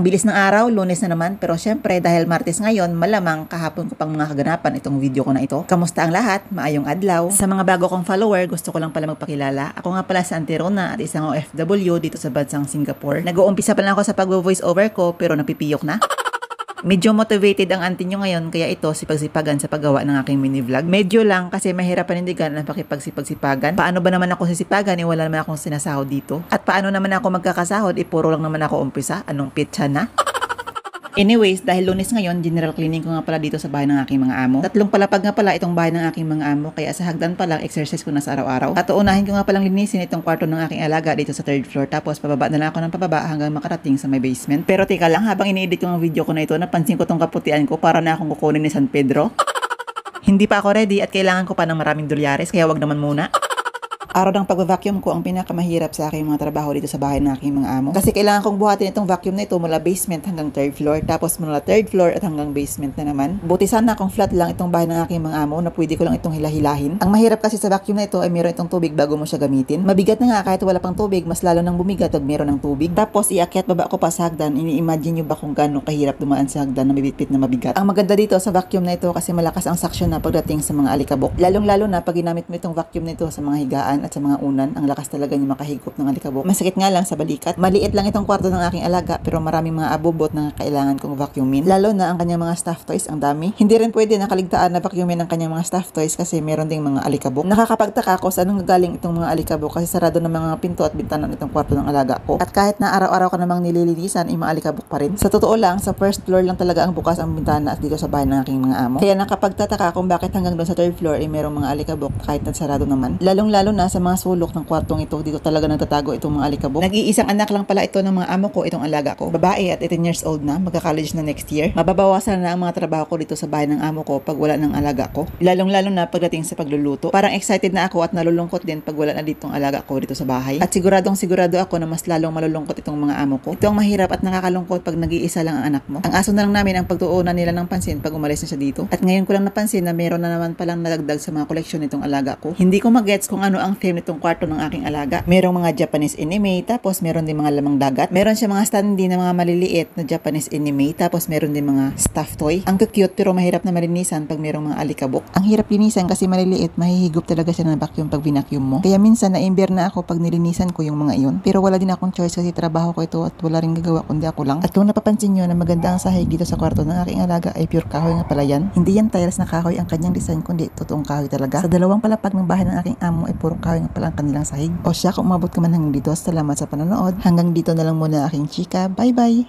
bilis ng araw, Lunes na naman, pero syempre dahil Martes ngayon, malamang kahapon ko pang mga kaganapan itong video ko na ito. Kamusta ang lahat? Maayong adlaw. Sa mga bago kong follower, gusto ko lang pala magpakilala. Ako nga pala si Auntie Rona at isang OFW dito sa bansang Singapore. Nag-uumpisa pa lang ako sa pag-voice over ko pero napipiyok na. Medyo motivated ang auntie nyo ngayon kaya ito sipagsipagan sa paggawa ng aking mini vlog. Medyo lang kasi mahirap panindigan ang pakipagsipagsipagan. Paano ba naman ako sisipagan wala naman akong sinasahod dito? At paano naman ako magkakasahod puro lang naman ako umpisa? Anong pitsa na? Anyways, dahil Lunes ngayon, general cleaning ko nga pala dito sa bahay ng aking mga amo. Tatlong palapag nga pala itong bahay ng aking mga amo, kaya sa hagdan pa lang exercise ko na sa araw-araw. At uunahin ko nga palang linisin itong kwarto ng aking alaga dito sa third floor, tapos pababa na lang ako ng pababa hanggang makarating sa may basement. Pero teka lang, habang ini-edit ko ang video ko na ito, napansin ko tong kaputian ko para na akong kukunin ni San Pedro. Hindi pa ako ready at kailangan ko pa ng maraming dolyares, kaya wag naman muna. Araw ng pag-vacuum ko ang pinakamahirap sa aking mga trabaho dito sa bahay ng aking mga amo. Kasi kailangan kong buhatin itong vacuum na ito mula basement hanggang third floor, tapos mula third floor at hanggang basement na naman. Buti sana kung flat lang itong bahay ng aking mga amo na pwede ko lang itong hilahilahin. Ang mahirap kasi sa vacuum na ito ay meron itong tubig bago mo siya gamitin. Mabigat na nga kahit wala pang tubig, mas lalo nang bumigat pag meron ng tubig. Tapos iakyat baba ko pa sa hagdan, ini-imagine nyo ba kung gaano kahirap dumaan sa hagdan na mabitbit na mabigat. Ang maganda dito sa vacuum na ito kasi malakas ang suction na pagdating sa mga alikabok. Lalong-lalo na pag ginamit mo itong vacuum na ito sa mga higaan at sa mga unan, ang lakas talaga niya makahigop ng alikabok. Masakit nga lang sa balikat. Maliit lang itong kwarto ng aking alaga pero maraming mga abubot na kailangan kong vacuumin. Lalo na ang kanyang mga stuffed toys, ang dami. Hindi rin pwede nakaligtaan na vacuumin ang kanyang mga stuffed toys kasi meron ding mga alikabok. Nakakapagtaka ko sa anong gagaling itong mga alikabok kasi sarado ng mga pinto at bintana nitong kwarto ng alaga ko. At kahit na araw-araw ka namang nililinisan, ay mga alikabok pa rin. Sa totoo lang, sa first floor lang talaga ang bukas ang bintana at dito sa bahay ng aking mga amo. Kaya nakapagtataka kung bakit hanggang doon sa third floor ay merong mga alikabok kahit na sarado naman. Lalong-lalo na sa mga sulok ng kwartong ito, dito talaga nagtatago itong mga alikabok. Nag-iisang anak lang pala ito ng mga amo ko, itong alaga ko. Babae at 18 years old na, magka-college na next year. Mababawasan na ang mga trabaho ko dito sa bahay ng amo ko pag wala ng alaga ko. Lalong-lalo na pagdating sa pagluluto. Parang excited na ako at nalulungkot din pag wala na ditong alaga ko dito sa bahay. At sigurado ako na mas lalong malulungkot itong mga amo ko. Ito ang mahirap at nakakalungkot pag nag-iisa lang ang anak mo. Ang aso na lang namin ang pagtuunan nila ng pansin pag umalis na siya dito. At ngayon ko lang napansin na meron na naman palang nadagdag sa mga koleksyon nitong alaga ko. Hindi ko magets kung ano ang theme nitong kwarto ng aking alaga. Merong mga Japanese anime, tapos meron din mga lamang dagat. Meron siya mga standee na mga maliliit na Japanese anime, tapos meron din mga stuffed toy. Ang cute pero mahirap na malinisan pag merong mga alikabok. Ang hirap linisan kasi maliliit, mahihigop talaga siya ng vacuum pag vinacuum mo. Kaya minsan na-imber na ako pag nilinisan ko yung mga iyon. Pero wala din akong choice kasi trabaho ko ito at wala rin gagawa kundi ako lang. At kung napapansin nyo na maganda ang sahig dito sa kwarto ng aking alaga ay pure kahoy nga pala yan. Hindi yan tiles na kahoy ang kanyang design kundi totoong kahoy talaga. Sa dalawang palapag ng bahay ng aking amo ay puro kahoy nga pala ang kanilang sahig. O siya, kung umabot ka man hanggang dito, salamat sa panonood. Hanggang dito na lang muna aking chika. Bye-bye!